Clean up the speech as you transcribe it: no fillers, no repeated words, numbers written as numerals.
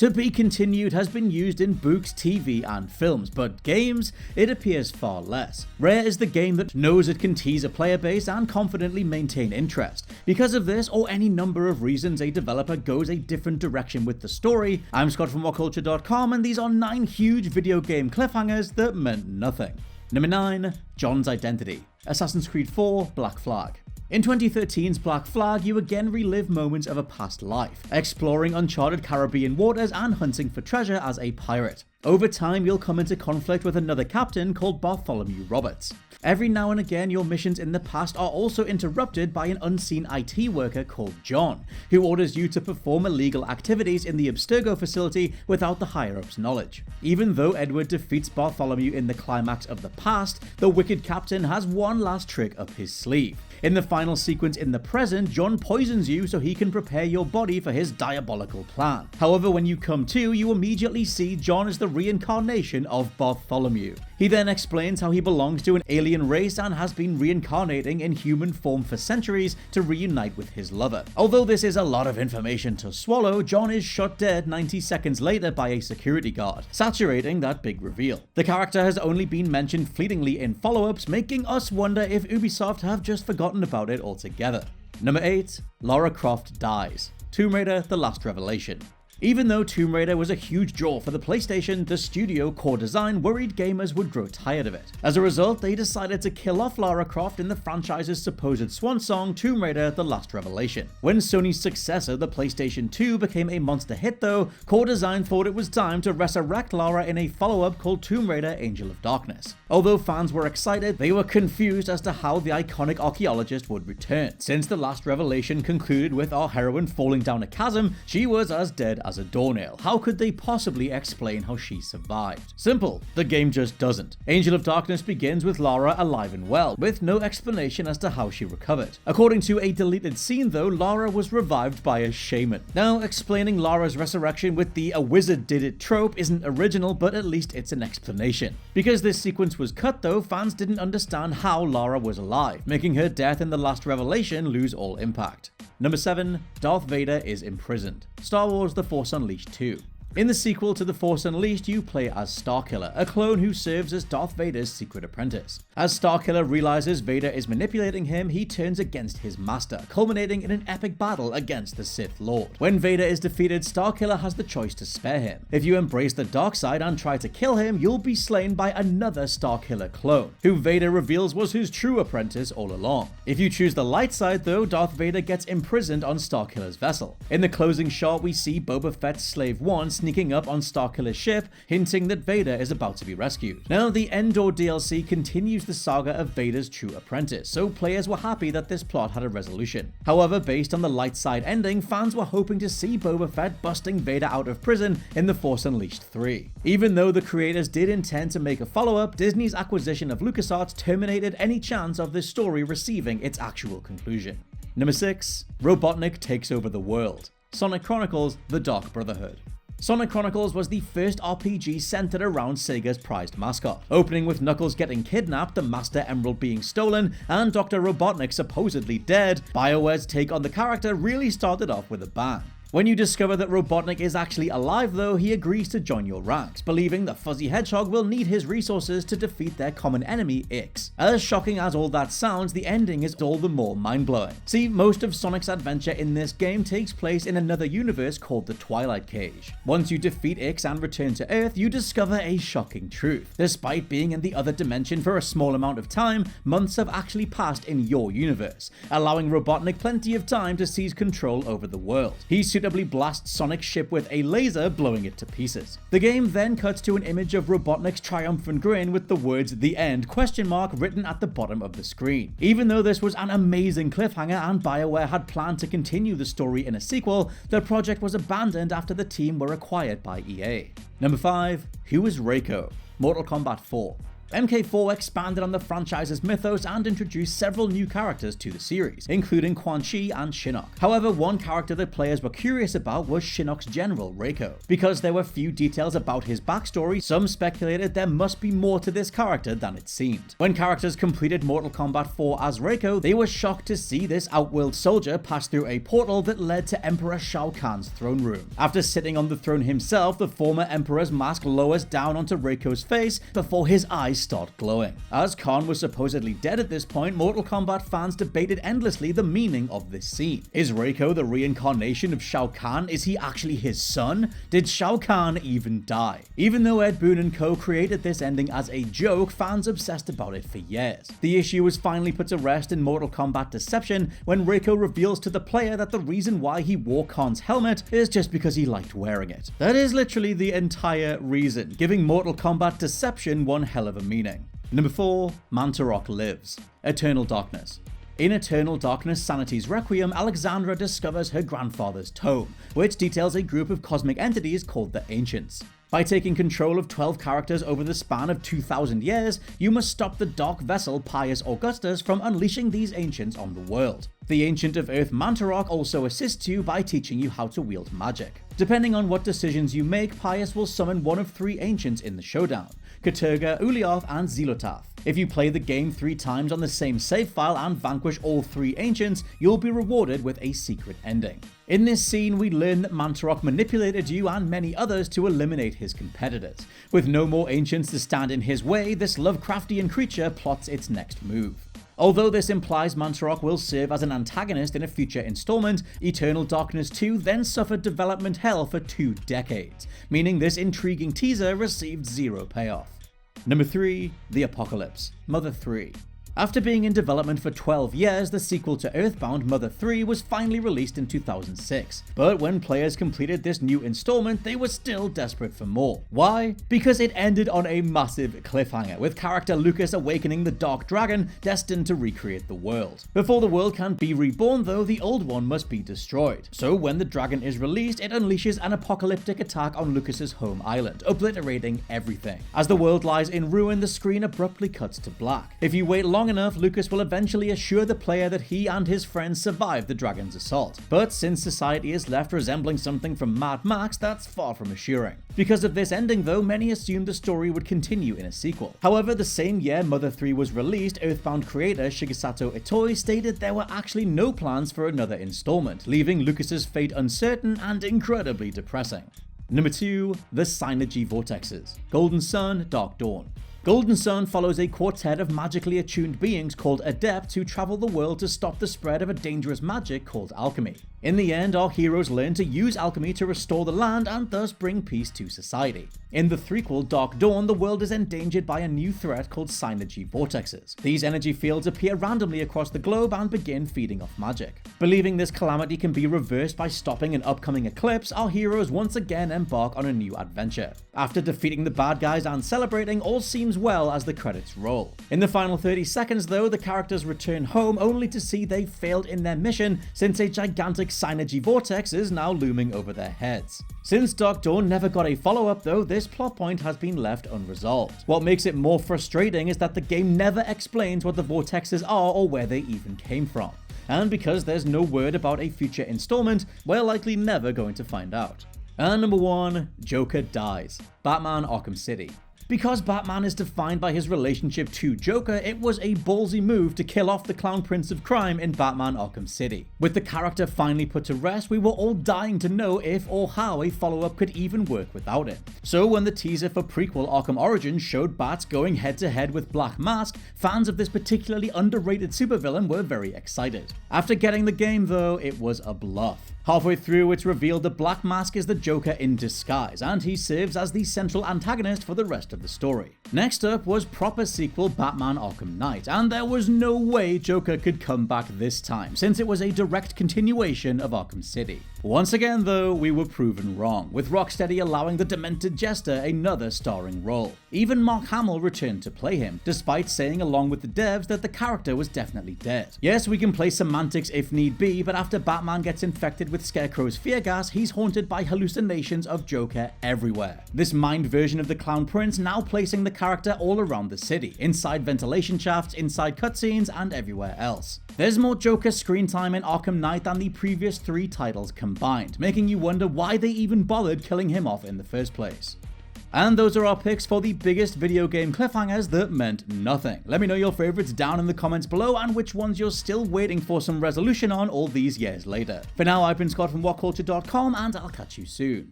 To be continued has been used in books, TV and films, but games, it appears far less. Rare is the game that knows it can tease a player base and confidently maintain interest. Because of this, or any number of reasons, a developer goes a different direction with the story. I'm Scott from WhatCulture.com, and these are 9 huge video game cliffhangers that meant nothing. Number 9. John's Identity. Assassin's Creed 4 Black Flag. In 2013's Black Flag, you again relive moments of a past life, exploring uncharted Caribbean waters and hunting for treasure as a pirate. Over time, you'll come into conflict with another captain called Bartholomew Roberts. Every now and again, your missions in the past are also interrupted by an unseen IT worker called John, who orders you to perform illegal activities in the Abstergo facility without the higher-ups' knowledge. Even though Edward defeats Bartholomew in the climax of the past, the wicked captain has one last trick up his sleeve. In the final sequence in the present, John poisons you so he can prepare your body for his diabolical plan. However, when you come to, you immediately see John as the reincarnation of Bartholomew. He then explains how he belongs to an alien race and has been reincarnating in human form for centuries to reunite with his lover. Although this is a lot of information to swallow, John is shot dead 90 seconds later by a security guard, saturating that big reveal. The character has only been mentioned fleetingly in follow-ups, making us wonder if Ubisoft have just forgotten about it altogether. Number 8. Lara Croft dies. Tomb Raider: The Last Revelation. Even though Tomb Raider was a huge draw for the PlayStation, the studio core design worried gamers would grow tired of it. As a result, they decided to kill off Lara Croft in the franchise's supposed swan song, Tomb Raider: The Last Revelation. When Sony's successor, the PlayStation 2, became a monster hit though, core design thought it was time to resurrect Lara in a follow-up called Tomb Raider: Angel of Darkness. Although fans were excited, they were confused as to how the iconic archaeologist would return. Since The Last Revelation concluded with our heroine falling down a chasm, she was as dead as a doornail. How could they possibly explain how she survived? Simple, the game just doesn't. Angel of Darkness begins with Lara alive and well, with no explanation as to how she recovered. According to a deleted scene though, Lara was revived by a shaman. Now, explaining Lara's resurrection with the "a wizard did it" trope isn't original, but at least it's an explanation. Because this sequence was cut though, fans didn't understand how Lara was alive, making her death in The Last Revelation lose all impact. Number 7. Darth Vader is imprisoned. Star Wars: The Force Unleashed 2. In the sequel to The Force Unleashed, you play as Starkiller, a clone who serves as Darth Vader's secret apprentice. As Starkiller realizes Vader is manipulating him, he turns against his master, culminating in an epic battle against the Sith Lord. When Vader is defeated, Starkiller has the choice to spare him. If you embrace the dark side and try to kill him, you'll be slain by another Starkiller clone, who Vader reveals was his true apprentice all along. If you choose the light side though, Darth Vader gets imprisoned on Starkiller's vessel. In the closing shot, we see Boba Fett's Slave 1 sneaking up on Starkiller's ship, hinting that Vader is about to be rescued. Now, the Endor DLC continues the saga of Vader's true apprentice, so players were happy that this plot had a resolution. However, based on the light side ending, fans were hoping to see Boba Fett busting Vader out of prison in The Force Unleashed 3. Even though the creators did intend to make a follow-up, Disney's acquisition of LucasArts terminated any chance of this story receiving its actual conclusion. Number 6. Robotnik takes over the world. Sonic Chronicles: The Dark Brotherhood. Sonic Chronicles was the first RPG centered around Sega's prized mascot, opening with Knuckles getting kidnapped, the Master Emerald being stolen, and Dr. Robotnik supposedly dead. BioWare's take on the character really started off with a bang. When you discover that Robotnik is actually alive though, he agrees to join your ranks, believing the Fuzzy Hedgehog will need his resources to defeat their common enemy, Ix. As shocking as all that sounds, the ending is all the more mind-blowing. See, most of Sonic's adventure in this game takes place in another universe called the Twilight Cage. Once you defeat Ix and return to Earth, you discover a shocking truth. Despite being in the other dimension for a small amount of time, months have actually passed in your universe, allowing Robotnik plenty of time to seize control over the world. He suitably blasts Sonic's ship with a laser, blowing it to pieces. The game then cuts to an image of Robotnik's triumphant grin with the words "The End?" written at the bottom of the screen. Even though this was an amazing cliffhanger and BioWare had planned to continue the story in a sequel, the project was abandoned after the team were acquired by EA. Number 5. Who is REIKO? Mortal Kombat 4. MK4 expanded on the franchise's mythos and introduced several new characters to the series, including Quan Chi and Shinnok. However, one character that players were curious about was Shinnok's general, REIKO. Because there were few details about his backstory, some speculated there must be more to this character than it seemed. When characters completed Mortal Kombat 4 as REIKO, they were shocked to see this outworld soldier pass through a portal that led to Emperor Shao Kahn's throne room. After sitting on the throne himself, the former Emperor's mask lowers down onto REIKO's face before his eyes start glowing. As Khan was supposedly dead at this point, Mortal Kombat fans debated endlessly the meaning of this scene. Is REIKO the reincarnation of Shao Kahn? Is he actually his son? Did Shao Kahn even die? Even though Ed Boon and co created this ending as a joke, fans obsessed about it for years. The issue was finally put to rest in Mortal Kombat Deception when REIKO reveals to the player that the reason why he wore Khan's helmet is just because he liked wearing it. That is literally the entire reason, giving Mortal Kombat Deception one hell of a meaning. Number 4. MANTOROK lives. Eternal Darkness. In Eternal Darkness Sanity's Requiem, Alexandra discovers her grandfather's tome, which details a group of cosmic entities called the Ancients. By taking control of 12 characters over the span of 2,000 years, you must stop the dark vessel Pius Augustus from unleashing these Ancients on the world. The Ancient of Earth MANTOROK also assists you by teaching you how to wield magic. Depending on what decisions you make, Pius will summon one of 3 Ancients in the showdown: Katurga, Ulyaoth, and Xylotath. If you play the game 3 times on the same save file and vanquish all 3 Ancients, you'll be rewarded with a secret ending. In this scene, we learn that MANTOROK manipulated you and many others to eliminate his competitors. With no more Ancients to stand in his way, this Lovecraftian creature plots its next move. Although this implies MANTOROK will serve as an antagonist in a future installment, Eternal Darkness 2 then suffered development hell for 2 decades, meaning this intriguing teaser received 0 payoff. Number 3. The Apocalypse. Mother 3. After being in development for 12 years, the sequel to Earthbound, Mother 3, was finally released in 2006. But when players completed this new installment, they were still desperate for more. Why? Because it ended on a massive cliffhanger, with character Lucas awakening the Dark Dragon, destined to recreate the world. Before the world can be reborn though, the old one must be destroyed. So when the dragon is released, it unleashes an apocalyptic attack on Lucas's home island, obliterating everything. As the world lies in ruin, the screen abruptly cuts to black. If you wait long enough, Lucas will eventually assure the player that he and his friends survived the dragon's assault. But since society is left resembling something from Mad Max, that's far from assuring. Because of this ending though, many assumed the story would continue in a sequel. However, the same year Mother 3 was released, Earthbound creator Shigesato Itoi stated there were actually no plans for another installment, leaving Lucas's fate uncertain and incredibly depressing. Number 2. The PSYNERGY VORTEXES. Golden Sun, Dark Dawn. Golden Sun follows a quartet of magically attuned beings called Adepts who travel the world to stop the spread of a dangerous magic called alchemy. In the end, our heroes learn to use alchemy to restore the land and thus bring peace to society. In the threequel Dark Dawn, the world is endangered by a new threat called PSYNERGY VORTEXES. These energy fields appear randomly across the globe and begin feeding off magic. Believing this calamity can be reversed by stopping an upcoming eclipse, our heroes once again embark on a new adventure. After defeating the bad guys and celebrating, all seems well as the credits roll. In the final 30 seconds though, the characters return home only to see they failed in their mission since a gigantic PSYNERGY vortex is now looming over their heads. Since Dark Dawn never got a follow-up though, this plot point has been left unresolved. What makes it more frustrating is that the game never explains what the vortexes are or where they even came from. And because there's no word about a future installment, we're likely never going to find out. And number 1, Joker dies. Batman Arkham City. Because Batman is defined by his relationship to Joker, it was a ballsy move to kill off the Clown Prince of Crime in Batman Arkham City. With the character finally put to rest, we were all dying to know if or how a follow-up could even work without it. So when the teaser for prequel Arkham Origins showed Bats going head-to-head with Black Mask, fans of this particularly underrated supervillain were very excited. After getting the game though, it was a bluff. Halfway through, it's revealed that Black Mask is the Joker in disguise, and he serves as the central antagonist for the rest of the story. Next up was proper sequel Batman Arkham Knight, and there was no way Joker could come back this time, since it was a direct continuation of Arkham City. Once again though, we were proven wrong, with Rocksteady allowing the demented Jester another starring role. Even Mark Hamill returned to play him, despite saying along with the devs that the character was definitely dead. Yes, we can play semantics if need be, but after Batman gets infected with Scarecrow's fear gas, he's haunted by hallucinations of Joker everywhere. This mind version of the Clown Prince now placing the character all around the city, inside ventilation shafts, inside cutscenes, and everywhere else. There's more Joker screen time in Arkham Knight than the previous 3 titles combined, making you wonder why they even bothered killing him off in the first place. And those are our picks for the biggest video game cliffhangers that meant nothing. Let me know your favorites down in the comments below and which ones you're still waiting for some resolution on all these years later. For now, I've been Scott from WhatCulture.com, and I'll catch you soon.